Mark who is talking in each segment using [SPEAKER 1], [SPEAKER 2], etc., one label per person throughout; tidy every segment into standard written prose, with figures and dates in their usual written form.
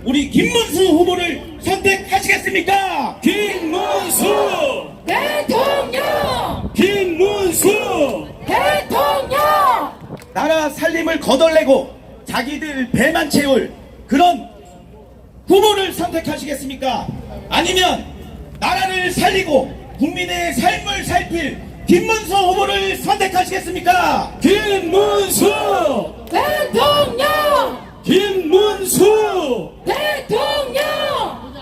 [SPEAKER 1] 우리 김문수 후보를 선택하시겠습니까?
[SPEAKER 2] 김문수
[SPEAKER 3] 대통령!
[SPEAKER 2] 김문수
[SPEAKER 3] 대통령!
[SPEAKER 1] 나라 살림을 거덜내고 자기들 배만 채울 그런 후보를 선택하시겠습니까? 아니면 나라를 살리고 국민의 삶을 살필 김문수 후보를 선택하시겠습니까?
[SPEAKER 2] 김문수
[SPEAKER 3] 대통령!
[SPEAKER 2] 김문수
[SPEAKER 3] 대통령!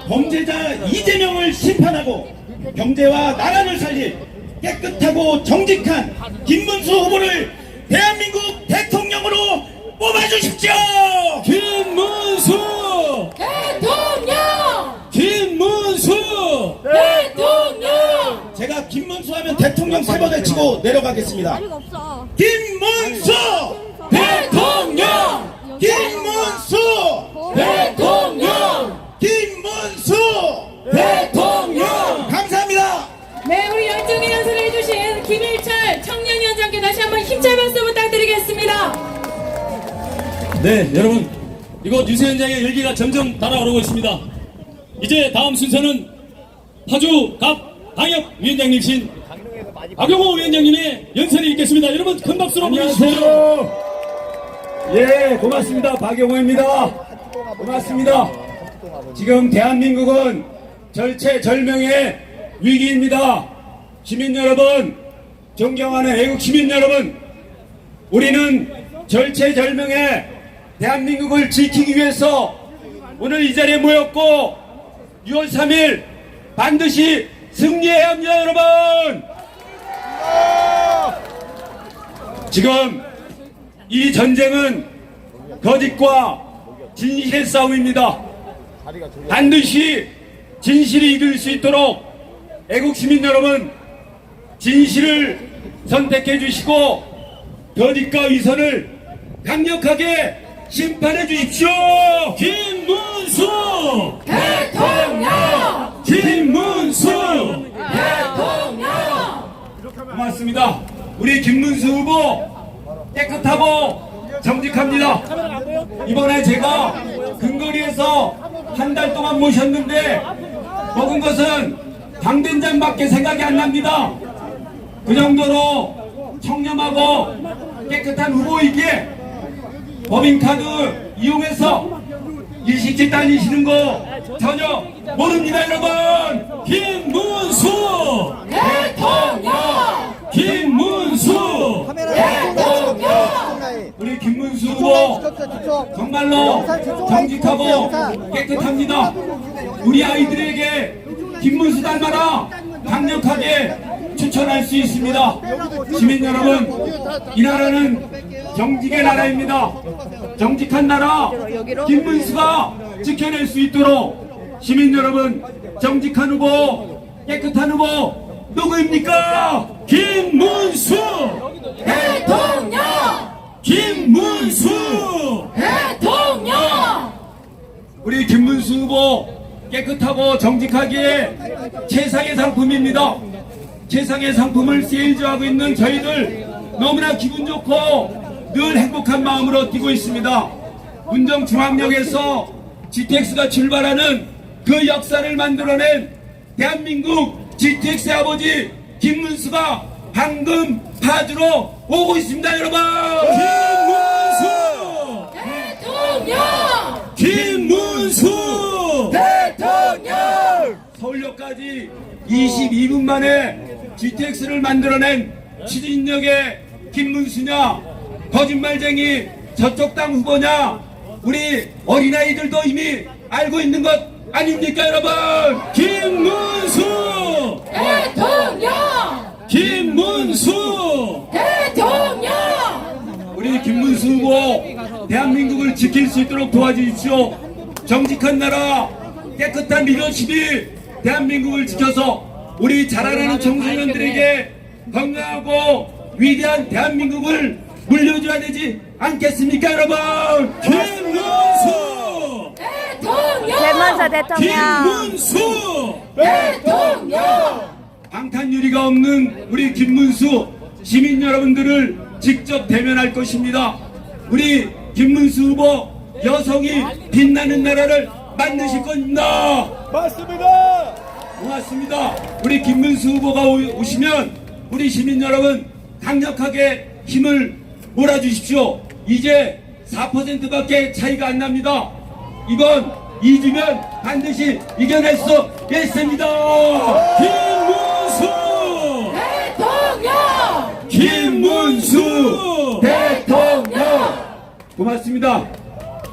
[SPEAKER 1] 범죄자 이재명을 심판하고 경제와 나라를 살릴 깨끗하고 정직한 김문수 후보를 대한민국 대통령으로 뽑아주십시오!
[SPEAKER 2] 김문수
[SPEAKER 3] 대통령!
[SPEAKER 2] 김문수
[SPEAKER 3] 대통령!
[SPEAKER 1] 제가 김문수 하면 대통령 세 번 외치고 내려가겠습니다. 김문수!
[SPEAKER 2] 대통령
[SPEAKER 1] 김문수!
[SPEAKER 2] 대통령
[SPEAKER 1] 김문수!
[SPEAKER 2] 대통령
[SPEAKER 1] 감사합니다.
[SPEAKER 3] 네, 우리 열정의 연설을 해주신 김일철 청년위원장께 다시 한번 힘찬 박수 부탁드리겠습니다.
[SPEAKER 2] 네, 여러분, 이곳 유세현장의 열기가 점점 달아오르고 있습니다. 이제 다음 순서는 파주 갑 방역위원장님이신 박용호 위원장님의 연설이 있겠습니다. 여러분 큰 박수로 보내주세요.
[SPEAKER 4] 예, 고맙습니다. 박용호입니다. 고맙습니다. 지금 대한민국은 절체절명의 위기입니다. 시민 여러분, 존경하는 애국 시민 여러분, 우리는 절체절명의 대한민국을 지키기 위해서 오늘 이 자리에 모였고 6월 3일 반드시 승리해야 합니다, 여러분. 지금 이 전쟁은 거짓과 진실의 싸움입니다. 반드시 진실이 이길 수 있도록 애국 시민 여러분, 진실을 선택해 주시고 거짓과 위선을 강력하게 심판해 주십시오.
[SPEAKER 2] 김문수
[SPEAKER 3] 대통령!
[SPEAKER 2] 김문수
[SPEAKER 3] 대통령!
[SPEAKER 4] 고맙습니다. 우리 김문수 후보 깨끗하고 정직합니다. 이번에 제가 근거리에서 한 달 동안 모셨는데 먹은 것은 당된장밖에 생각이 안 납니다. 그 정도로 청렴하고 깨끗한 후보이기에 법인카드 이용해서 일식집 다니시는 거 전혀 모릅니다, 여러분.
[SPEAKER 2] 김문수
[SPEAKER 3] 대통령!
[SPEAKER 2] 김문수
[SPEAKER 3] 대통령!
[SPEAKER 4] 우리 김문수 후보 정말로 정직하고 깨끗합니다. 우리 아이들에게 김문수 닮아라 강력하게 추천할 수 있습니다. 시민 여러분, 이 나라는 정직의 나라입니다. 정직한 나라 김문수가 지켜낼 수 있도록 시민 여러분, 정직한 후보, 깨끗한 후보 누구입니까?
[SPEAKER 2] 김문수
[SPEAKER 3] 대통령!
[SPEAKER 2] 김문수
[SPEAKER 3] 대통령!
[SPEAKER 4] 우리 김문수 후보 깨끗하고 정직하기에 최상의 상품입니다. 최상의 상품을 세일즈하고 있는 저희들 너무나 기분 좋고 늘 행복한 마음으로 뛰고 있습니다. 문정중앙역에서 GTX가 출발하는 그 역사를 만들어낸 대한민국 GTX의 아버지 김문수가 방금 파주로 오고 있습니다, 여러분.
[SPEAKER 2] 김문수
[SPEAKER 3] 대통령!
[SPEAKER 2] 김문수
[SPEAKER 3] 대통령!
[SPEAKER 4] 서울역까지 22분 만에 GTX를 만들어낸 추진력의 김문수냐, 거짓말쟁이 저쪽 당 후보냐, 우리 어린아이들도 이미 알고 있는 것 아닙니까, 여러분?
[SPEAKER 2] 김문수
[SPEAKER 3] 대통령!
[SPEAKER 2] 김문수
[SPEAKER 3] 대통령!
[SPEAKER 4] 우리 김문수 후보 대한민국을 지킬 수 있도록 도와주십시오. 정직한 나라, 깨끗한 리더십이 대한민국을 지켜서 우리 자라나는 청소년들에게 건강하고 위대한 대한민국을 물려줘야 되지 않겠습니까, 여러분?
[SPEAKER 2] 김문수
[SPEAKER 3] 대통령!
[SPEAKER 5] 대통령.
[SPEAKER 2] 김문수
[SPEAKER 3] 대통령!
[SPEAKER 4] 방탄유리가 없는 우리 김문수 시민 여러분들을 직접 대면할 것입니다. 우리 김문수 후보 여성이 빛나는 나라를 만드실 겁니다.
[SPEAKER 5] 맞습니다.
[SPEAKER 4] 고맙습니다. 우리 김문수 후보가 오시면 우리 시민 여러분 강력하게 힘을 몰아주십시오. 이제 4%밖에 차이가 안 납니다. 이번 2주면 반드시 이겨낼 수 있습니다.
[SPEAKER 2] 김문수
[SPEAKER 3] 대통령!
[SPEAKER 4] 김문수 대통령! 고맙습니다.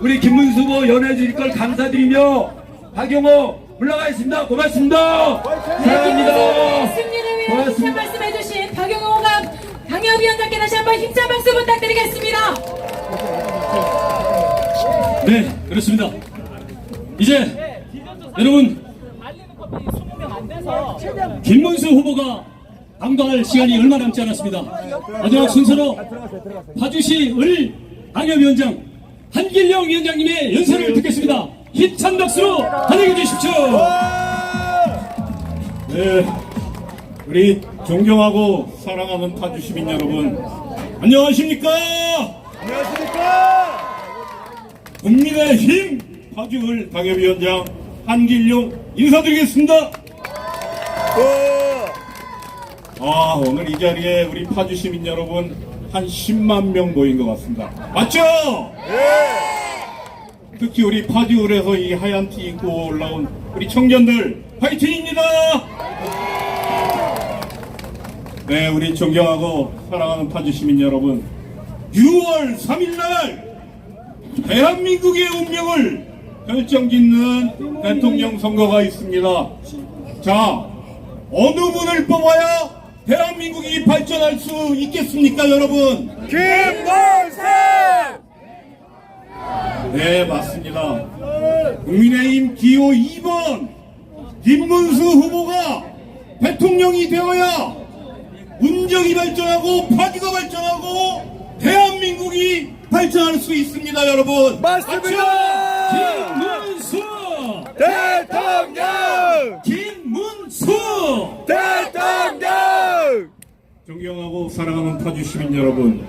[SPEAKER 4] 우리 김문수 후보 연해주실 걸 감사드리며 박용호 올라가겠습니다. 고맙습니다. 사랑합니다.
[SPEAKER 3] 승리를 위해 힘찬
[SPEAKER 4] 고맙습니다.
[SPEAKER 3] 말씀해주신 박영호 당협위원장께 다시 한번 힘찬 박수 부탁드리겠습니다.
[SPEAKER 2] 네, 그렇습니다. 이제 여러분 김문수 후보가 당도할 시간이 얼마 남지 않았습니다. 마지막 순서로 파주시 을 당협위원장 한길영 위원장님의 연설을 듣겠습니다. 힘찬 박수로 환영해 주십시오.
[SPEAKER 5] 네, 우리 존경하고 사랑하는 파주 시민 여러분, 안녕하십니까? 안녕하십니까? 국민의힘 파주을 당협위원장 한길용 인사드리겠습니다. 오늘 이 자리에 우리 파주 시민 여러분 한 10만 명 모인 것 같습니다. 맞죠? 특히 우리 파주을에서 이 하얀 티 입고 올라온 우리 청년들 화이팅입니다. 네, 우리 존경하고 사랑하는 파주 시민 여러분, 6월 3일날 대한민국의 운명을 결정짓는 대통령 선거가 있습니다. 자, 어느 분을 뽑아야 대한민국이 발전할 수 있겠습니까, 여러분? 김문수! 네, 맞습니다. 국민의힘 기호 2번 김문수 후보가 대통령이 되어야 운정이 발전하고 파주가 발전하고 대한민국이 발전할 수 있습니다, 여러분.
[SPEAKER 2] 맞습니다. 김문수
[SPEAKER 5] 대통령!
[SPEAKER 2] 김문수
[SPEAKER 5] 대통령! 존경하고 사랑하는 파주 시민 여러분,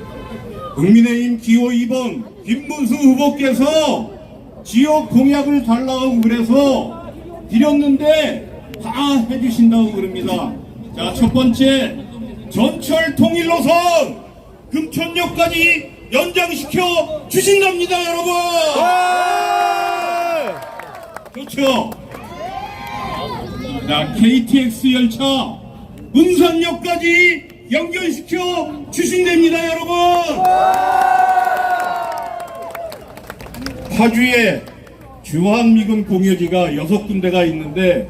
[SPEAKER 5] 국민의힘 기호 2번 김문수 후보께서 지역 공약을 달라고 그래서 드렸는데 다 해주신다고 그럽니다. 자, 첫 번째, 전철 통일 노선 금천역까지 연장시켜 주신답니다, 여러분. 그렇죠. 자, KTX 열차 문산역까지 연결시켜 주신답니다, 여러분. 파주에 주한미군 공여지가 6군데가 있는데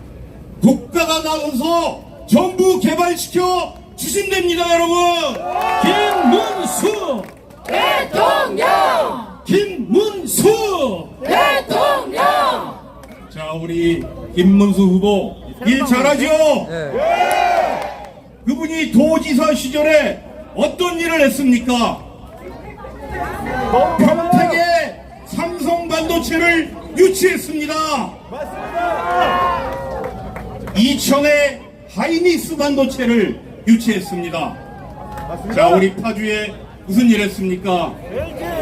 [SPEAKER 5] 국가가 나서서 전부 개발시켜 주신답니다, 여러분.
[SPEAKER 2] 김문수
[SPEAKER 3] 대통령!
[SPEAKER 2] 김문수
[SPEAKER 3] 대통령!
[SPEAKER 5] 자, 우리 김문수 후보 일 잘하죠? 그분이 도지사 시절에 어떤 일을 했습니까? 평택에 삼성 반도체를 유치했습니다. 이천에 하이닉스 반도체를 유치했습니다. 자, 우리 파주에 무슨 일 했습니까?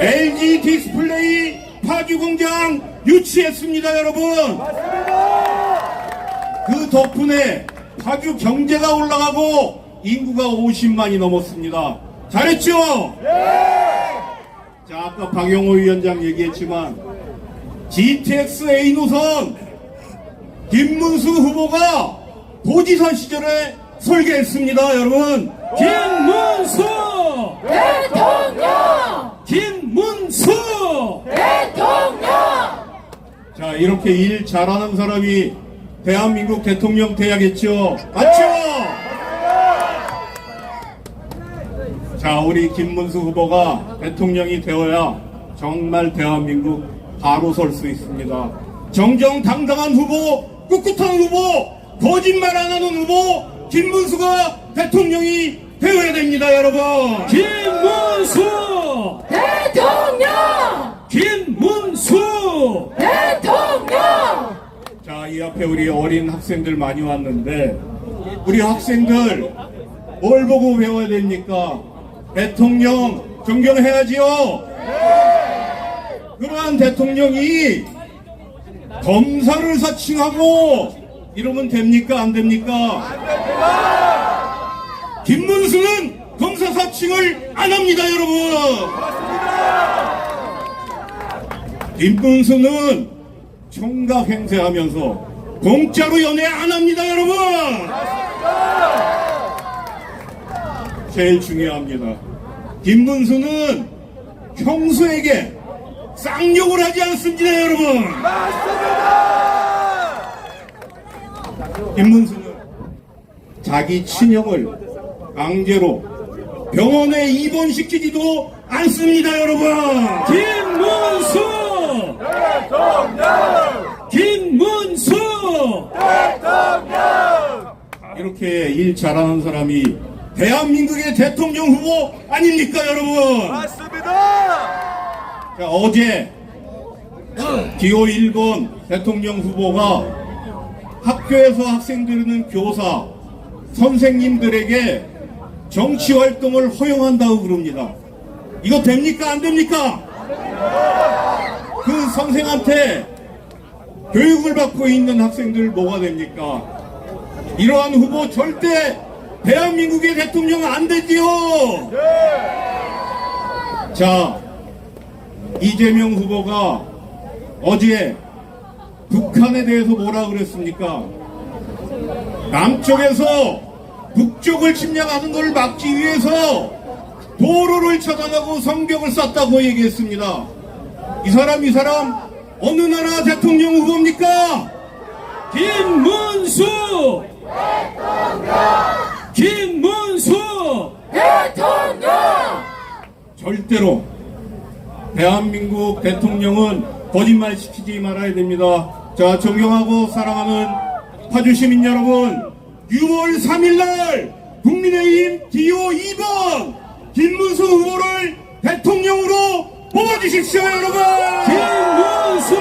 [SPEAKER 5] LG 디스플레이 파주 공장 유치했습니다, 여러분. 그 덕분에 파주 경제가 올라가고 인구가 50만이 넘었습니다. 잘했죠? 자, 아까 박용호 위원장 얘기했지만 GTX A 노선 김문수 후보가 도지사 시절에 설계했습니다, 여러분.
[SPEAKER 2] 김문수
[SPEAKER 3] 대통령!
[SPEAKER 2] 김문수
[SPEAKER 3] 대통령!
[SPEAKER 5] 자, 이렇게 일 잘하는 사람이 대한민국 대통령 돼야겠죠? 맞죠? 자, 우리 김문수 후보가 대통령이 되어야 정말 대한민국 바로 설 수 있습니다. 정정당당한 후보, 꿋꿋한 후보, 거짓말 안 하는 후보 김문수가 대통령이 되어야 됩니다, 여러분.
[SPEAKER 2] 김문수
[SPEAKER 3] 대통령!
[SPEAKER 2] 김문수
[SPEAKER 3] 대통령!
[SPEAKER 5] 자, 이 앞에 우리 어린 학생들 많이 왔는데 우리 학생들 뭘 보고 배워야 됩니까? 대통령 존경해야지요. 그러한 대통령이 검사를 사칭하고 이러면 됩니까? 안 됩니까? 김문수는 검사 사칭을 안 합니다, 여러분. 김문수는 청각 행세하면서 공짜로 연애 안 합니다, 여러분. 제일 중요합니다. 김문수는 형수에게 쌍욕을 하지 않습니다, 여러분. 김문수는 자기 친형을 강제로 병원에 입원시키지도 않습니다, 여러분.
[SPEAKER 2] 김문수! 김문수!
[SPEAKER 5] 이렇게 일 잘하는 사람이 대한민국의 대통령 후보 아닙니까, 여러분?
[SPEAKER 6] 맞습니다.
[SPEAKER 5] 자, 어제 기호 1번 대통령 후보가 학교에서 학생들은 교사, 선생님들에게 정치 활동을 허용한다고 그럽니다. 이거 됩니까? 안 됩니까? 그 선생한테 교육을 받고 있는 학생들 뭐가 됩니까? 이러한 후보 절대 대한민국의 대통령 안 되지요. 자, 이재명 후보가 어제 북한에 대해서 뭐라 그랬습니까? 남쪽에서 북쪽을 침략하는 걸 막기 위해서 도로를 차단하고 성벽을 쐈다고 얘기했습니다. 이 사람 어느 나라 대통령 후보입니까?
[SPEAKER 2] 김문수! 김문수!
[SPEAKER 5] 절대로 대한민국 대통령은 거짓말 시키지 말아야 됩니다. 자, 존경하고 사랑하는 파주 시민 여러분, 6월 3일날 국민의힘 기호 2번 김문수 후보를 대통령으로 뽑아주십시오, 여러분.
[SPEAKER 2] 김문수!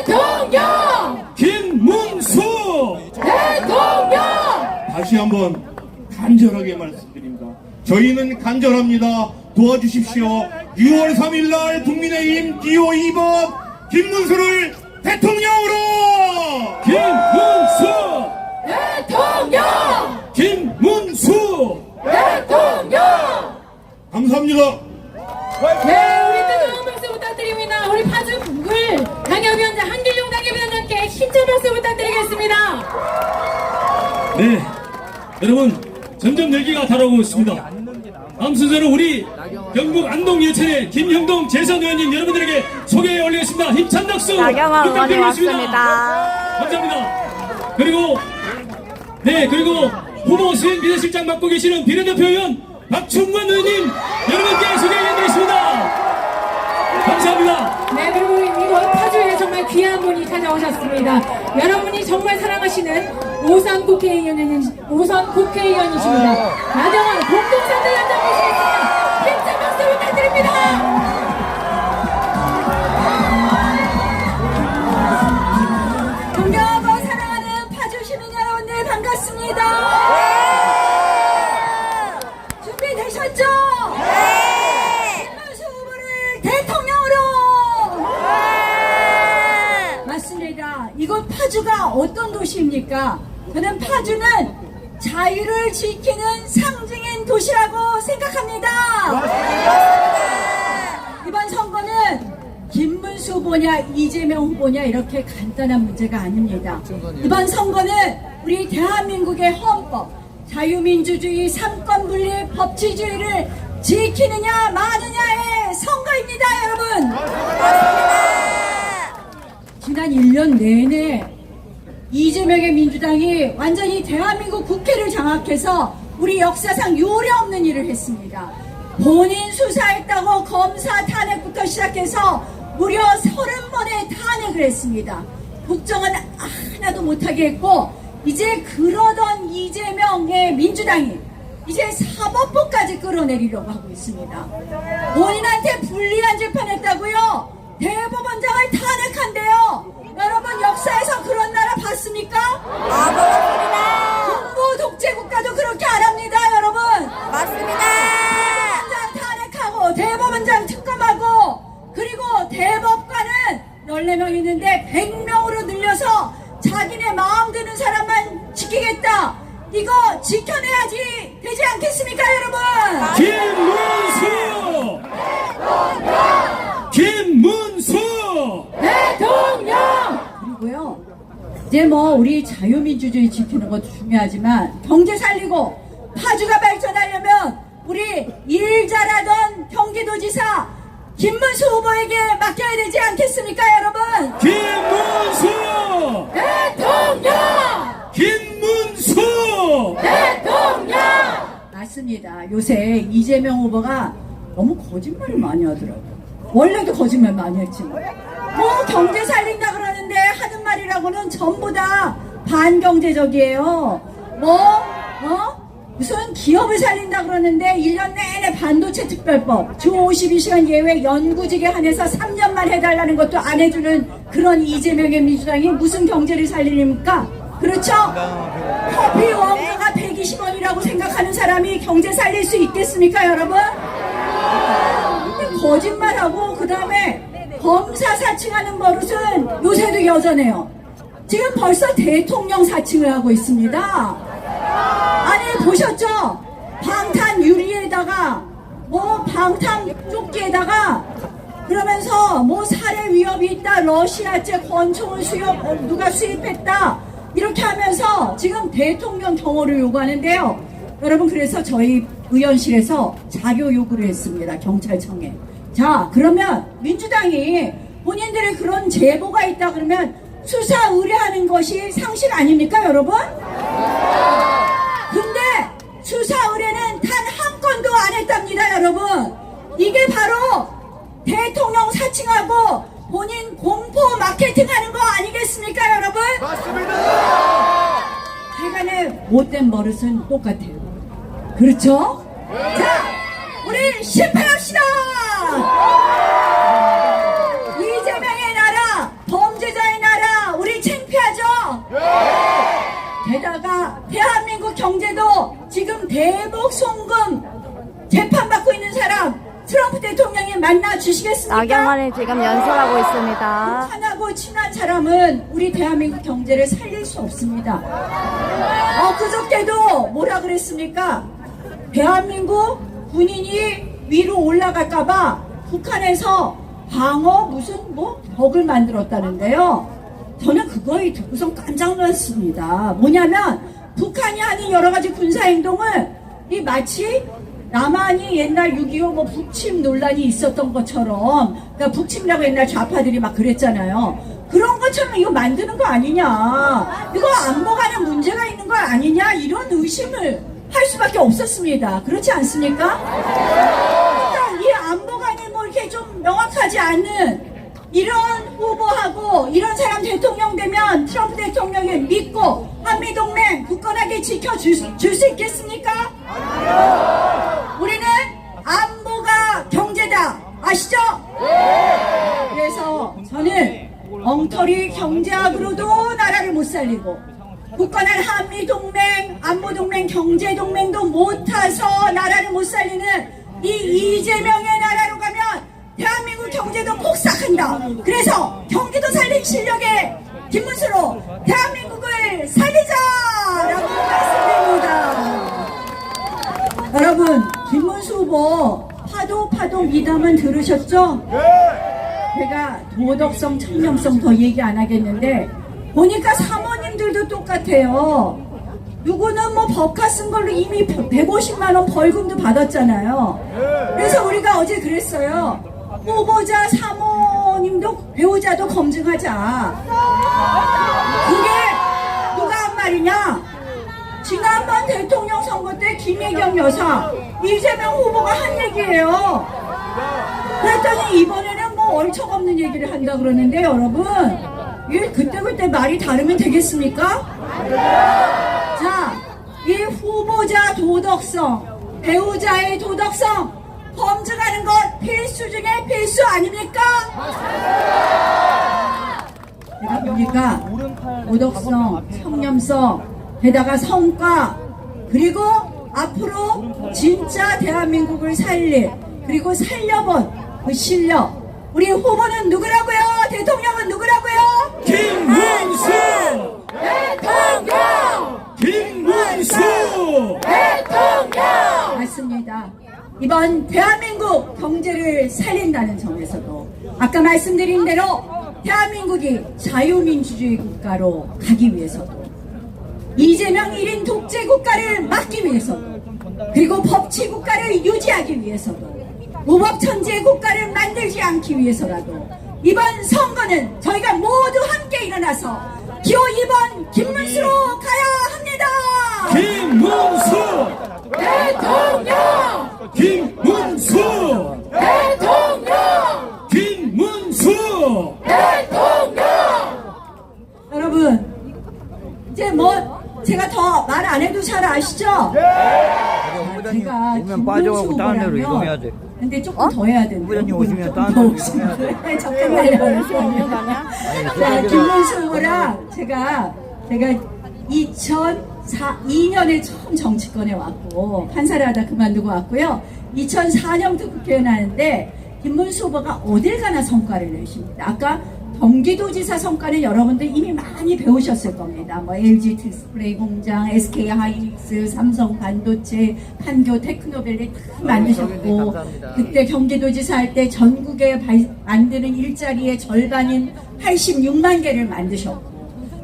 [SPEAKER 3] 대통령!
[SPEAKER 2] 김문수!
[SPEAKER 3] 대통령!
[SPEAKER 5] 다시 한번 간절하게 말씀드립니다. 저희는 간절합니다. 도와주십시오. 6월 3일날 국민의힘 기호 2번 김문수를 대통령으로!
[SPEAKER 2] 김문수!
[SPEAKER 3] 대통령!
[SPEAKER 2] 김문수!
[SPEAKER 3] 대통령!
[SPEAKER 5] 감사합니다.
[SPEAKER 3] 네, 우리 뜨거운 박수 부탁드립니다. 우리 파주을 당협위원장 한길용 당협위원장께 힘찬 박수 부탁드리겠습니다.
[SPEAKER 2] 네, 여러분 점점 열기가 달아오고 있습니다. 다음 순서는 우리 경북 안동 예천의 김형동 재선 의원님 여러분들에게 소개해 올리겠습니다. 힘찬 박수
[SPEAKER 7] 나경원 의원이
[SPEAKER 2] 부탁드리겠습니다.
[SPEAKER 7] 왔습니다.
[SPEAKER 2] 감사합니다. 그리고 후보 수행 비서실장 맡고 계시는 비례대표 의원 박충관 의원님 여러분께 소개해드리겠습니다. 감사합니다.
[SPEAKER 3] 네, 그리고 이곳 파주에 정말 귀한 분이 찾아오셨습니다. 여러분이 정말 사랑하시는 오선 국회의원이십니다. 나경원 공동선대위원장 모시겠습니다. 힘찬 박수 부탁드립니다.
[SPEAKER 8] 존경하고 사랑하는 파주 시민 여러분들 반갑습니다. 준비되셨죠? 김문수 후보를 대통령으로! 맞습니다. 이곳 파주가 어떤 도시입니까? 저는 파주는 자유를 지키는 상징인 도시라고 생각합니다. 이번 선거는 김문수 후보냐 이재명 후보냐 이렇게 간단한 문제가 아닙니다. 이번 선거는 우리 대한민국의 헌법, 자유민주주의, 삼권분립, 법치주의를 지키느냐 마느냐의 선거입니다, 여러분. 지난 1년 내내 이재명의 민주당이 완전히 대한민국 국회를 장악해서 우리 역사상 유례없는 일을 했습니다. 본인 수사했다고 검사 탄핵부터 시작해서 무려 30번의 탄핵을 했습니다. 국정은 하나도 못하게 했고 이제 그러던 이재명의 민주당이 이제 사법부까지 끌어내리려고 하고 있습니다. 본인한테 불리한 재판했다고요? 대법원장을 탄핵한대요. 여러분 역사에서 그런 나라 봤습니까?
[SPEAKER 7] 맞습니다.
[SPEAKER 8] 군부 독재 국가도 그렇게 안 합니다, 여러분.
[SPEAKER 7] 맞습니다.
[SPEAKER 8] 대법원장 탄핵하고 대법원장 특검하고 그리고 100명으로 늘려서 자기네 마음 드는 사람만 지키겠다. 이거 지켜내야지 되지 않겠습니까, 여러분?
[SPEAKER 2] 김문수
[SPEAKER 3] 대통령!
[SPEAKER 8] 그리고요, 이제 뭐 우리 자유민주주의 지키는 것도 중요하지만 경제 살리고 파주가 발전하려면 우리 일 잘하던 경기도지사 김문수 후보에게 맡겨야 되지 않겠습니까, 여러분?
[SPEAKER 2] 김문수
[SPEAKER 3] 대통령!
[SPEAKER 2] 김문수
[SPEAKER 3] 대통령!
[SPEAKER 8] 맞습니다. 요새 이재명 후보가 너무 거짓말을 많이 하더라고요. 원래도 거짓말 많이 했지만 뭐 경제 살린다 그러는데 하는 말이라고는 전부 다 반경제적이에요. 무슨 기업을 살린다 그러는데 1년 내내 반도체 특별법, 주 52시간 예외 연구직에 한해서 3년만 해달라는 것도 안 해주는 그런 이재명의 민주당이 무슨 경제를 살리니까? 그렇죠? 커피 원가가 120원이라고 생각하는 사람이 경제 살릴 수 있겠습니까, 여러분? 거짓말하고 그 다음에 검사 사칭하는 버릇은 요새도 여전해요. 지금 벌써 대통령 사칭을 하고 있습니다. 아니 보셨죠? 방탄 유리에다가 뭐 방탄 조끼에다가 그러면서 뭐 살해 위협이 있다, 러시아제 권총을 누가 수입했다 이렇게 하면서 지금 대통령 경호를 요구하는데요. 여러분, 그래서 저희 의원실에서 자료 요구를 했습니다. 경찰청에. 자, 그러면 민주당이 본인들의 그런 제보가 있다 그러면 수사 의뢰하는 것이 상식 아닙니까, 여러분? 근데 수사 의뢰는 단 한 건도 안 했답니다, 여러분. 이게 바로 대통령 사칭하고 본인 공포 마케팅하는 거 아니겠습니까, 여러분?
[SPEAKER 6] 맞습니다.
[SPEAKER 8] 세간의 못된 버릇은 똑같아요. 그렇죠? 자, 우리 실패합시다! 이재명의 나라, 범죄자의 나라, 우리 창피하죠? 게다가 대한민국 경제도 지금 대북 송금 재판받고 있는 사람 트럼프 대통령이 만나 주시겠습니까?
[SPEAKER 7] 나경원을 지금 연설하고 있습니다.
[SPEAKER 8] 북한하고 친한 사람은 우리 대한민국 경제를 살릴 수 없습니다. 그저께도 뭐라 그랬습니까? 대한민국 군인이 위로 올라갈까봐 북한에서 방어 무슨 뭐 벽을 만들었다는데요. 저는 그거에 듣고선 깜짝 놀랐습니다. 뭐냐면 북한이 하는 여러 가지 군사 행동을 이 마치 남한이 옛날 6.25 뭐 북침 논란이 있었던 것처럼, 그러니까 북침이라고 옛날 좌파들이 막 그랬잖아요. 그런 것처럼 이거 만드는 거 아니냐, 이거 안보관에 문제가 있는 거 아니냐, 이런 의심을 할 수밖에 없었습니다. 그렇지 않습니까? 그러니까 이 안보관이 뭐 이렇게 좀 명확하지 않은 이런 후보하고 이런 사람 대통령 되면 트럼프 대통령을 믿고 한미동맹 굳건하게 지켜줄 수 있겠습니까? 우리는 안보가 경제다, 아시죠? 그래서 저는 엉터리 경제학으로도 나라를 못 살리고 굳건한 한미동맹, 안보동맹, 경제동맹도 못 타서 나라를 못 살리는 이 이재명의 나라로 가면 대한민국 경제도 폭삭한다. 그래서 경기도 살린 실력의 김문수로 대한민국을 살리자라고 말씀드립니다. 여러분, 김문수 후보 파도 미담은 들으셨죠? 제가 도덕성, 청렴성 더 얘기 안 하겠는데 보니까 사모님들도 똑같아요. 누구는 뭐 법카 쓴 걸로 이미 150만 원 벌금도 받았잖아요. 그래서 우리가 어제 그랬어요. 후보자 사모님도 배우자도 검증하자. 그게 누가 한 말이냐? 지난번 대통령 선거 때 김혜경 여사, 이재명 후보가 한 얘기예요. 그랬더니 이번에는 뭐 얼척없는 얘기를 한다 그러는데 여러분, 이게 그때그때 말이 다르면 되겠습니까? 자, 이 후보자 도덕성, 배우자의 도덕성 검증하는 것 필수 중에 필수 아닙니까? 제가 보니까 도덕성, 청렴성, 게다가 성과, 그리고 앞으로 진짜 대한민국을 살릴, 그리고 살려본 그 실력, 우리 후보는 누구라고요? 대통령은 누구라고요? 이번 대한민국 경제를 살린다는 점에서도 아까 말씀드린 대로 대한민국이 자유민주주의 국가로 가기 위해서도 이재명 1인 독재 국가를 막기 위해서도 그리고 법치 국가를 유지하기 위해서도 무법천지의 국가를 만들지 않기 위해서라도 이번 선거는 저희가 모두 함께 일어나서 기호 2번 김문수로 가야 합니다.
[SPEAKER 2] 김문수
[SPEAKER 3] 대통령!
[SPEAKER 2] 김문수
[SPEAKER 3] 대통령!
[SPEAKER 2] 김문수
[SPEAKER 3] 대통령!
[SPEAKER 8] 여러분 이제 뭐 제가 더 말 안 해도 잘 아시죠? 제가
[SPEAKER 6] 오면 빠져가고 다른 데로
[SPEAKER 8] 김문수
[SPEAKER 6] 이동해야지.
[SPEAKER 8] 후보라면 근데 조금 더 해야 되는데
[SPEAKER 6] 후보자님 오시면
[SPEAKER 8] 조금
[SPEAKER 6] 다른
[SPEAKER 8] 더
[SPEAKER 6] 데로
[SPEAKER 8] 오시면 잠깐만요. 자, 김문수 후보랑 제가 2002년에 처음 정치권에 왔고 판사를 하다 그만두고 왔고요. 2004년부터 국회의원 하는데 김문수 후보가 어딜 가나 성과를 내십니다. 아까 경기도지사 성과는 여러분들 이미 많이 배우셨을 겁니다. 뭐 LG 디스플레이 공장, SK 하이닉스, 삼성 반도체, 판교 테크노밸리 다 만드셨고 그때 경기도지사 할 때 전국에 만드는 일자리의 절반인 86만 개를 만드셨고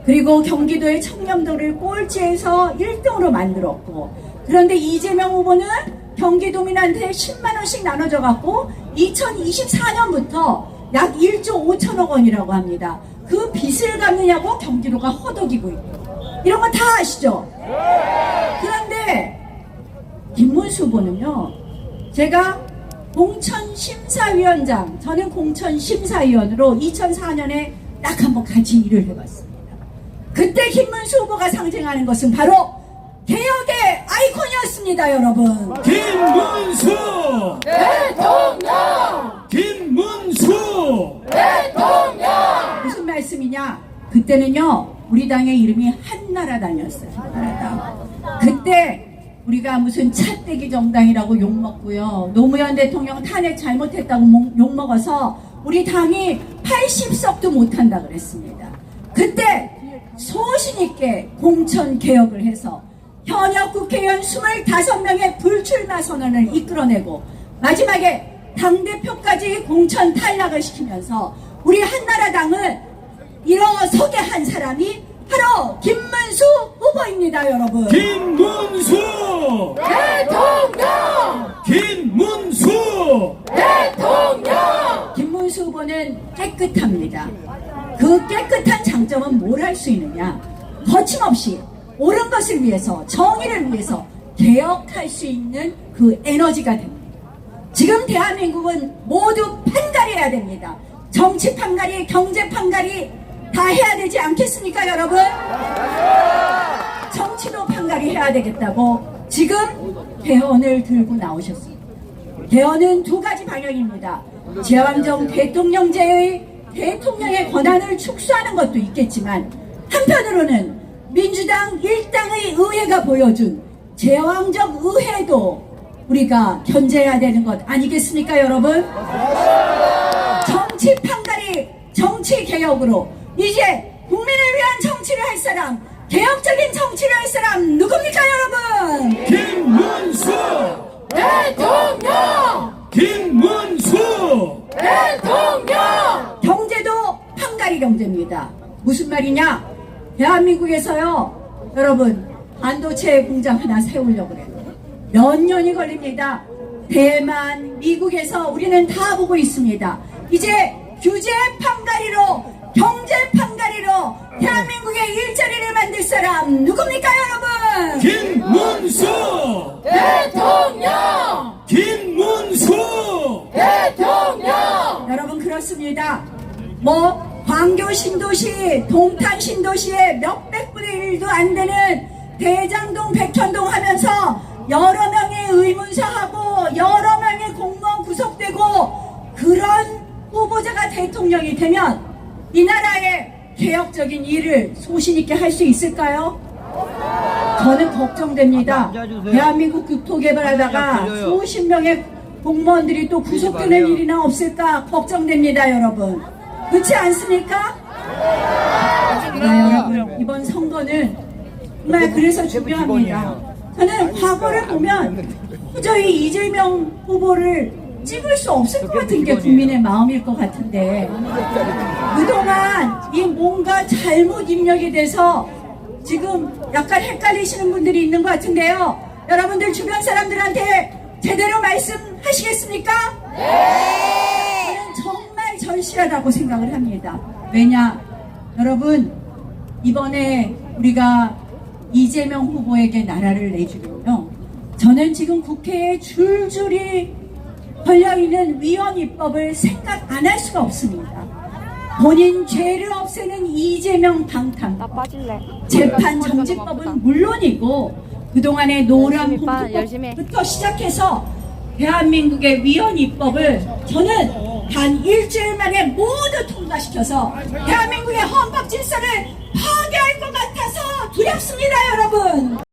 [SPEAKER 8] 그리고 경기도의 청렴도를 꼴찌에서 1등으로 만들었고 그런데 이재명 후보는 경기도민한테 10만 원씩 나눠져 갖고 2024년부터 약 1조 5천억 원이라고 합니다. 그 빚을 갚느냐고 경기도가 허덕이고 있고 이런 건 다 아시죠? 그런데 김문수 후보는요. 제가 공천심사위원장 저는 공천심사위원으로 2004년에 딱 한번 같이 일을 해봤습니다. 그때 김문수 후보가 상징하는 것은 바로 개혁의 아이콘이었습니다. 여러분
[SPEAKER 2] 김문수
[SPEAKER 3] 대통령!
[SPEAKER 2] 김문수
[SPEAKER 3] 대통령!
[SPEAKER 8] 무슨 말씀이냐? 그때는요 우리 당의 이름이 한나라당이었어요. 한나라당. 그때 우리가 무슨 차떼기 정당이라고 욕먹고요. 노무현 대통령 탄핵 잘못했다고 욕먹어서 우리 당이 80석도 못한다 그랬습니다. 그때 소신있게 공천개혁을 해서 현역 국회의원 25명의 불출마 선언을 이끌어내고 마지막에 당대표까지 공천 탈락을 시키면서 우리 한나라당을 일어서게 한 사람이 바로 김문수 후보입니다. 여러분
[SPEAKER 2] 김문수
[SPEAKER 3] 대통령!
[SPEAKER 2] 김문수
[SPEAKER 3] 대통령!
[SPEAKER 8] 김문수 후보는 깨끗합니다. 그 깨끗한 장점은 뭘 할 수 있느냐? 거침없이 옳은 것을 위해서 정의를 위해서 개혁할 수 있는 그 에너지가 됩니다. 지금 대한민국은 모두 판가리해야 됩니다. 정치 판가리, 경제 판가리 다 해야 되지 않겠습니까 여러분? 정치도 판가리 해야 되겠다고 지금 개헌을 들고 나오셨습니다. 개헌은 두 가지 방향입니다. 제왕정 대통령제의 대통령의 권한을 축소하는 것도 있겠지만 한편으로는 민주당 일당의 의회가 보여준 제왕적 의회도 우리가 견제해야 되는 것 아니겠습니까 여러분? 정치 판가리 정치 개혁으로 이제 국민을 위한 정치를 할 사람 개혁적인 정치를 할 사람 누굽니까 여러분?
[SPEAKER 2] 김문수
[SPEAKER 3] 대통령!
[SPEAKER 2] 김문수
[SPEAKER 3] 대통령!
[SPEAKER 8] 경제도 판가리 경제입니다. 무슨 말이냐? 대한민국에서요 여러분 반도체 공장 하나 세우려고 그래요. 몇 년이 걸립니다. 대만, 미국에서 우리는 다 보고 있습니다. 이제 규제 판가리로 경제 판가리로 대한민국의 일자리를 만들 사람 누굽니까 여러분?
[SPEAKER 2] 김문수
[SPEAKER 3] 대통령!
[SPEAKER 2] 김문수
[SPEAKER 3] 대통령!
[SPEAKER 8] 여러분 그렇습니다. 뭐 광교 신도시, 동탄 신도시에 몇백 분의 1도 안 되는 대장동, 백현동 하면서 여러 명의 의문사하고 여러 명의 공무원 구속되고 그런 후보자가 대통령이 되면 이 나라의 개혁적인 일을 소신있게 할 수 있을까요? 저는 걱정됩니다. 대한민국 국토개발하다가 수십 명의 공무원들이 또 구속되는 일이나 없을까 걱정됩니다 여러분. 그렇지 않습니까? 네, 여러분 이번 선거는 정말 그래서 중요합니다. 저는 과거를 보면 도저히 이재명 후보를 찍을 수 없을 것 같은 게 국민의 마음일 것 같은데 그동안 이 뭔가 잘못 입력이 돼서 지금 약간 헷갈리시는 분들이 있는 것 같은데요. 여러분들 주변 사람들한테 제대로 말씀하시겠습니까? 저는 정말 절실하다고 생각을 합니다. 왜냐? 여러분, 이번에 우리가 이재명 후보에게 나라를 내주려면 저는 지금 국회에 줄줄이 걸려있는 위헌 입법을 생각 안 할 수가 없습니다. 본인 죄를 없애는 이재명 방탄,
[SPEAKER 7] 나 빠질래.
[SPEAKER 8] 재판 정지법은 물론이고 그동안의 노란
[SPEAKER 7] 오빠, 열심히 해.
[SPEAKER 8] 봉투법부터 시작해서 대한민국의 위헌 입법을 저는 단 일주일 만에 모두 통과시켜서 대한민국의 헌법 질서를 파괴할 것 같아서 두렵습니다, 여러분.